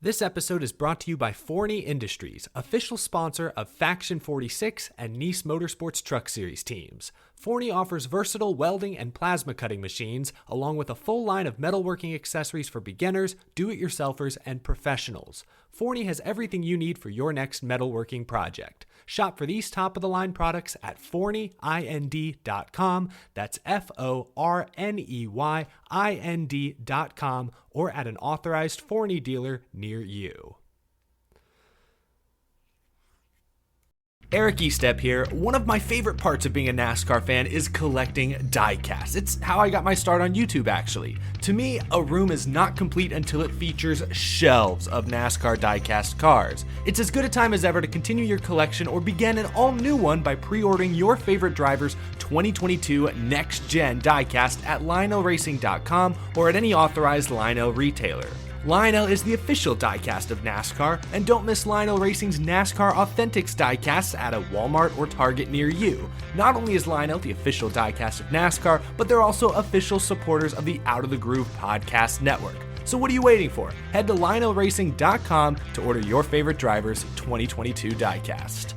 This episode is brought to you by Forney Industries, official sponsor of Faction 46 and Nice Motorsports Truck Series teams. Forney offers versatile welding and plasma cutting machines, along with a full line of metalworking accessories for beginners, do-it-yourselfers, and professionals. Forney has everything you need for your next metalworking project. Shop for these top-of-the-line products at forneyInd.com. That's FORNEYIND.com, or at an authorized Forney dealer near you. Eric Estep here. One of my favorite parts of being a NASCAR fan is collecting diecasts. It's how I got my start on YouTube, actually. To me, a room is not complete until it features shelves of NASCAR diecast cars. It's as good a time as ever to continue your collection or begin an all-new one by pre-ordering your favorite driver's 2022 next-gen diecast at LionelRacing.com or at any authorized Lionel retailer. Lionel is the official diecast of NASCAR, and don't miss Lionel Racing's NASCAR Authentics diecasts at a Walmart or Target near you. Not only is Lionel the official diecast of NASCAR, but they're also official supporters of the Out of the Groove podcast network. So what are you waiting for? Head to LionelRacing.com to order your favorite driver's 2022 diecast.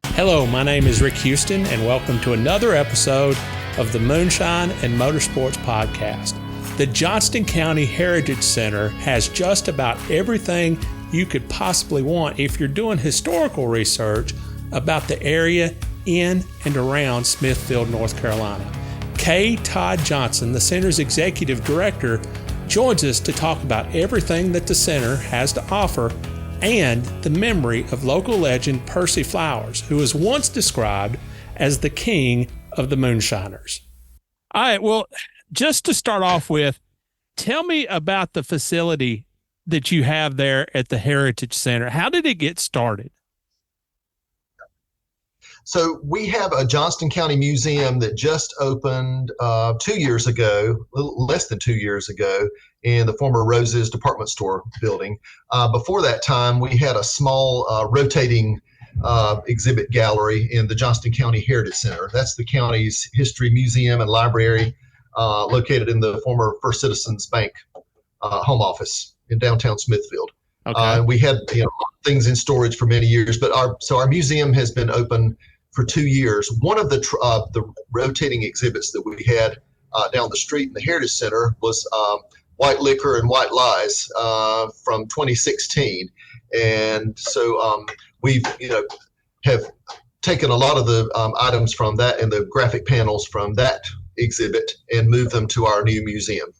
Hello, my name is Rick Houston, and welcome to another episode of the Moonshine and Motorsports podcast. The Johnston County Heritage Center has just about everything you could possibly want if you're doing historical research about the area in and around Smithfield, North Carolina. Todd Johnson, the center's executive director, joins us to talk about everything that the center has to offer and the memory of local legend Percy Flowers, who was once described as the king of the moonshiners. All right, well, just to start off with, tell me about the facility that you have there at the Heritage Center. How did it get started? So we have a Johnston County Museum that just opened 2 years ago, a little less than 2 years ago, in the former Rose's department store building. Before that time, we had a small rotating exhibit gallery in the Johnston County Heritage Center. That's the county's history museum and library, located in the former First Citizens Bank home office in downtown Smithfield. Okay. We had things in storage for many years, but our museum has been open for 2 years. One of the rotating exhibits that we had down the street in the Heritage Center was White Liquor and White Lies from 2016, and so we've have taken a lot of the items from that and the graphic panels from that exhibit and move them to our new museum.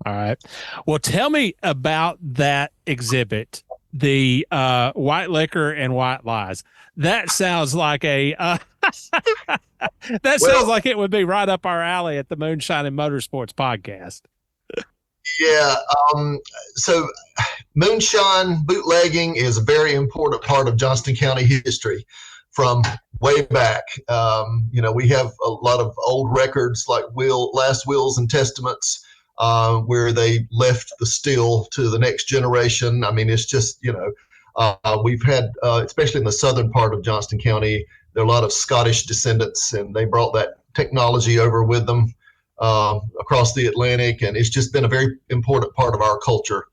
All right. Well, tell me about that exhibit, the White Liquor and White Lies. That sounds like sounds like it would be right up our alley at the Moonshine and Motorsports podcast. Yeah. So moonshine bootlegging is a very important part of Johnston County history from way back. We have a lot of old records like last wills and testaments where they left the still to the next generation. I mean, it's just, we've had, especially in the southern part of Johnston County, there are a lot of Scottish descendants, and they brought that technology over with them across the Atlantic. And it's just been a very important part of our culture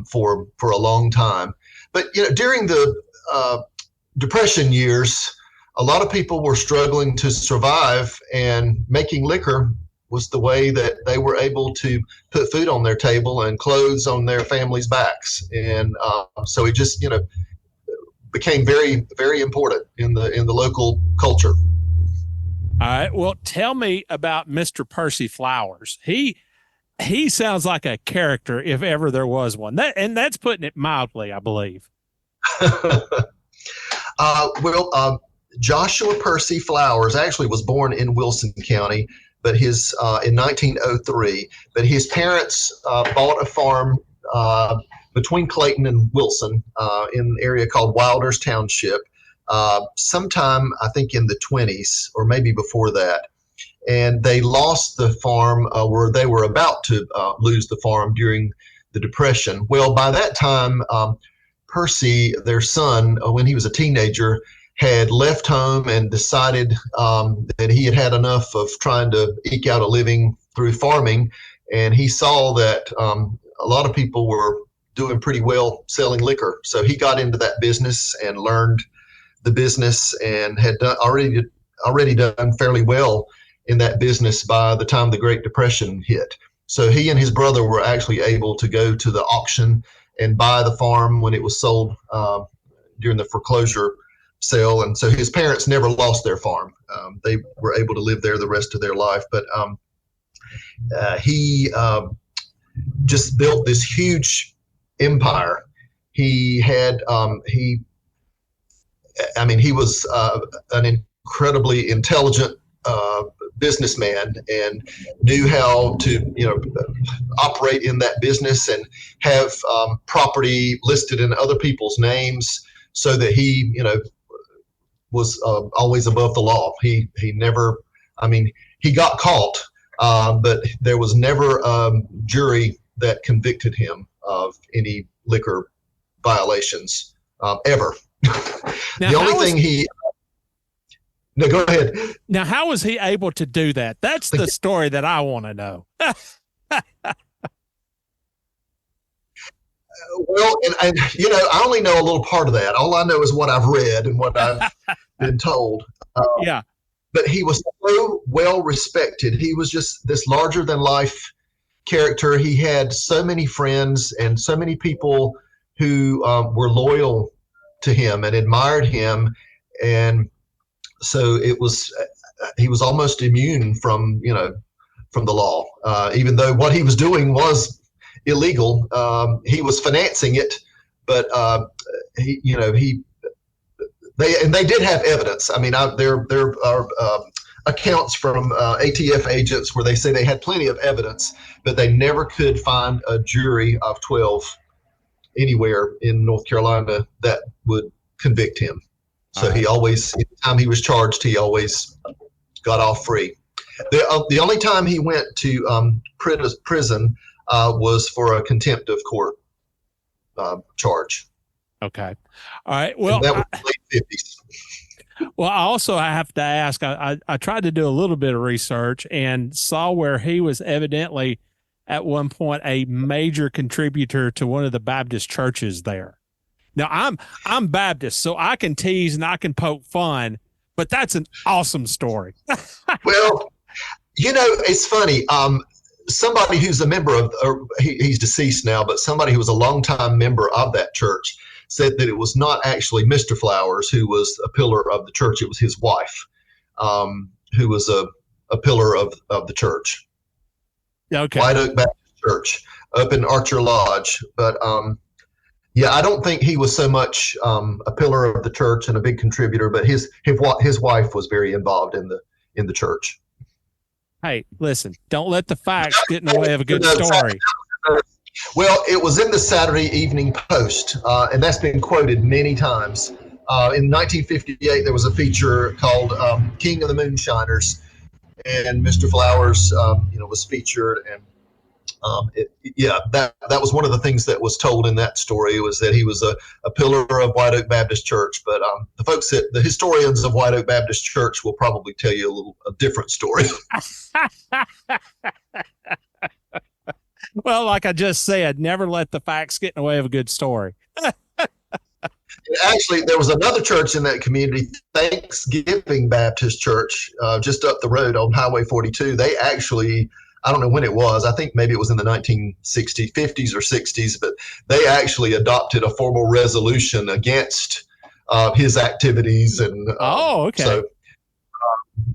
for a long time. But, during the Depression years, a lot of people were struggling to survive, and making liquor was the way that they were able to put food on their table and clothes on their families' backs. And so it just, became very, very important in the local culture. All right. Well, tell me about Mr. Percy Flowers. He sounds like a character if ever there was one. That's putting it mildly, I believe. Joshua Percy Flowers actually was born in Wilson County, but in 1903. But his parents bought a farm between Clayton and Wilson in an area called Wilders Township sometime, I think, in the 20s or maybe before that. And they lost the farm, where they were about to lose the farm during the Depression. Well, by that time, Percy, their son, when he was a teenager, had left home and decided that he had had enough of trying to eke out a living through farming, and he saw that a lot of people were doing pretty well selling liquor. So he got into that business and learned the business, and had already done fairly well in that business by the time the Great Depression hit. So he and his brother were actually able to go to the auction and buy the farm when it was sold during the foreclosure sale. And so his parents never lost their farm. They were able to live there the rest of their life. But he just built this huge empire. He was an incredibly intelligent businessman, and knew how to, operate in that business and have property listed in other people's names, so that he, was always above the law. He never, he got caught, but there was never a jury that convicted him of any liquor violations ever. Now, the only thing no, go ahead. Now, how was he able to do that? That's the story that I want to know. Well, and I only know a little part of that. All I know is what I've read and what I've been told. Yeah. But he was so well respected. He was just this larger than life character. He had so many friends and so many people who were loyal to him and admired him. And so he was almost immune from the law, even though what he was doing was illegal. He was financing it, but they did have evidence. There are accounts from ATF agents where they say they had plenty of evidence, but they never could find a jury of 12 anywhere in North Carolina that would convict him. So he always, anytime he was charged, he always got off free. The only time he went to prison was for a contempt of court charge. Okay. All right. Well, and that was late 50s. Well, I have to ask, I tried to do a little bit of research and saw where he was evidently at one point a major contributor to one of the Baptist churches there. Now, I'm Baptist, so I can tease and I can poke fun, but that's an awesome story. Well, it's funny. Somebody who's a member of, he's deceased now, but somebody who was a longtime member of that church said that it was not actually Mr. Flowers who was a pillar of the church. It was his wife, who was a pillar of the church. Okay. White Oak Baptist Church up in Archer Lodge. But yeah, I don't think he was so much a pillar of the church and a big contributor, but his wife was very involved in the church. Hey, listen, don't let the facts get in the way of a good story. Well, it was in the Saturday Evening Post, and that's been quoted many times. In 1958, there was a feature called King of the Moonshiners, and Mr. Flowers, was featured. And that was one of the things that was told in that story, was that he was a pillar of White Oak Baptist Church. But the historians of White Oak Baptist Church will probably tell you a different story. Well, like I just said, never let the facts get in the way of a good story. Actually, there was another church in that community, Thanksgiving Baptist Church, just up the road on Highway 42. They actually, I don't know when it was, I think maybe it was in the 1960s, 50s or 60s, but they actually adopted a formal resolution against his activities. And okay. So,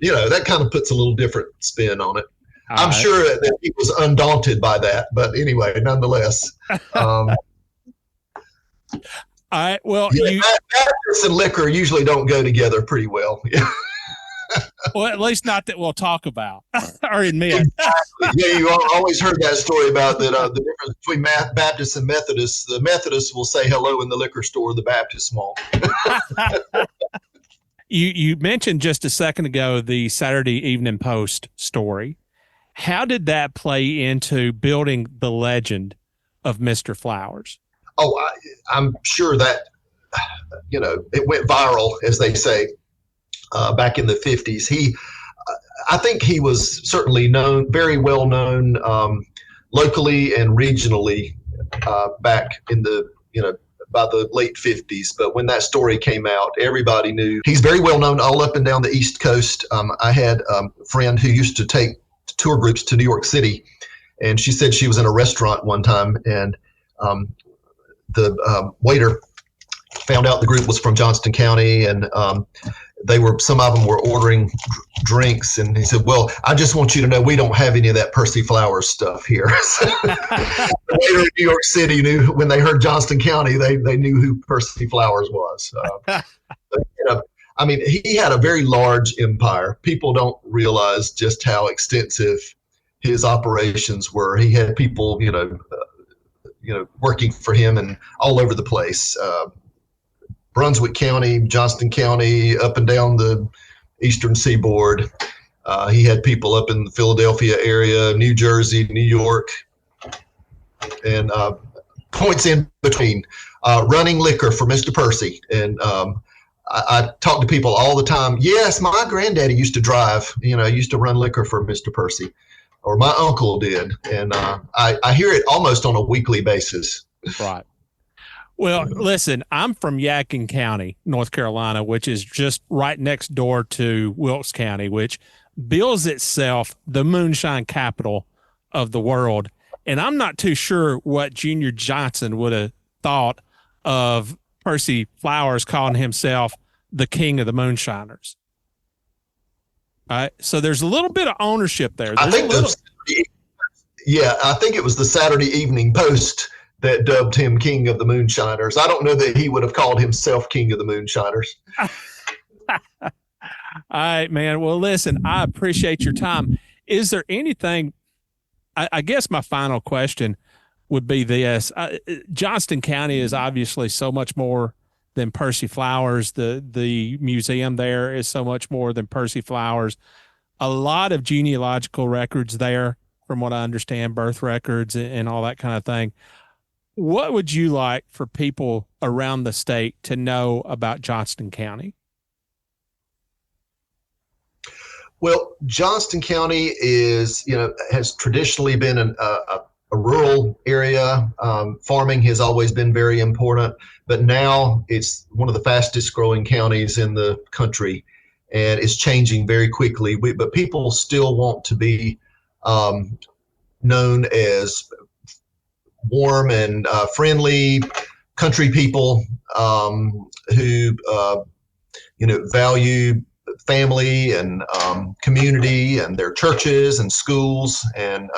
that kind of puts a little different spin on it. I'm sure that he was undaunted by that, but anyway, nonetheless. All right. Well, Baptists and liquor usually don't go together pretty well. Well, at least not that we'll talk about or admit. Exactly. Yeah, you always heard that story about that. The difference between Baptists and Methodists. The Methodists will say hello in the liquor store. The Baptists won't. You mentioned just a second ago the Saturday Evening Post story. How did that play into building the legend of Mr. Flowers? Oh, I'm sure that, it went viral, as they say, back in the 50s. I think he was certainly known, very well known, locally and regionally, back in the, by the late 50s. But when that story came out, everybody knew. He's very well known all up and down the East Coast. I had a friend who used to take tour groups to New York City, and she said she was in a restaurant one time, and the waiter found out the group was from Johnston County, and some of them were ordering drinks, and he said, "Well, I just want you to know we don't have any of that Percy Flowers stuff here." The waiter in New York City knew when they heard Johnston County, they knew who Percy Flowers was. I mean, he had a very large empire. People don't realize just how extensive his operations were. He had people, working for him and all over the place. Brunswick County, Johnston County, up and down the eastern seaboard. He had people up in the Philadelphia area, New Jersey, New York, and points in between, running liquor for Mr. Percy. And I talk to people all the time. Yes, my granddaddy used to drive, used to run liquor for Mr. Percy, or my uncle did. And I hear it almost on a weekly basis. Right. Well, listen, I'm from Yadkin County, North Carolina, which is just right next door to Wilkes County, which bills itself the moonshine capital of the world. And I'm not too sure what Junior Johnson would have thought of Percy Flowers calling himself the king of the moonshiners. All right. So there's a little bit of ownership there. I think it was the Saturday Evening Post that dubbed him king of the moonshiners. I don't know that he would have called himself king of the moonshiners. All right, man. Well, listen, I appreciate your time. Is there anything, I guess my final question would be this. Johnston County is obviously so much more than Percy Flowers. The museum there is so much more than Percy Flowers. A lot of genealogical records there, from what I understand, birth records and all that kind of thing. What would you like for people around the state to know about Johnston County? Well, Johnston County has traditionally been a rural area. Farming has always been very important, but now it's one of the fastest growing counties in the country, and it's changing very quickly. But people still want to be known as warm and friendly country people who value family and community and their churches and schools, and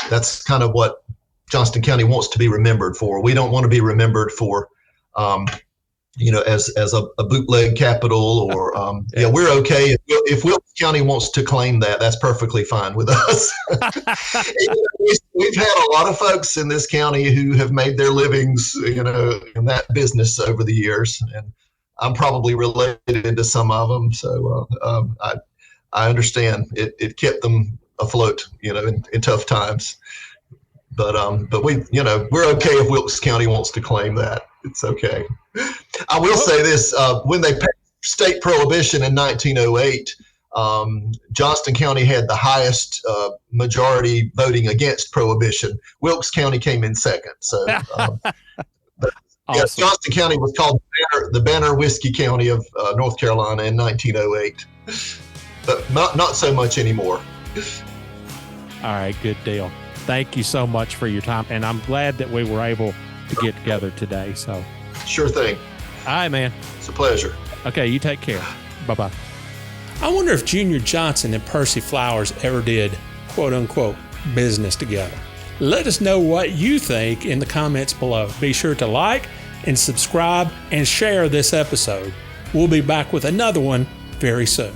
that's kind of what Johnston County wants to be remembered for. We don't want to be remembered for as a bootleg capital, or we're okay if Wilkes County wants to claim that. That's perfectly fine with us. We've had a lot of folks in this county who have made their livings, in that business over the years, and I'm probably related to some of them. So I understand it kept them afloat, in tough times. But we're okay if Wilkes County wants to claim that. It's okay. I will say this: when they passed state prohibition in 1908, Johnston County had the highest majority voting against prohibition. Wilkes County came in second. So, awesome. Johnston County was called the Banner Whiskey County of North Carolina in 1908, but not so much anymore. All right, good deal. Thank you so much for your time, and I'm glad that we were able to get together today. So, sure thing. All right, man. It's a pleasure. Okay, you take care. Bye-bye. I wonder if Junior Johnson and Percy Flowers ever did, quote unquote, business together. Let us know what you think in the comments below. Be sure to like and subscribe and share this episode. We'll be back with another one very soon.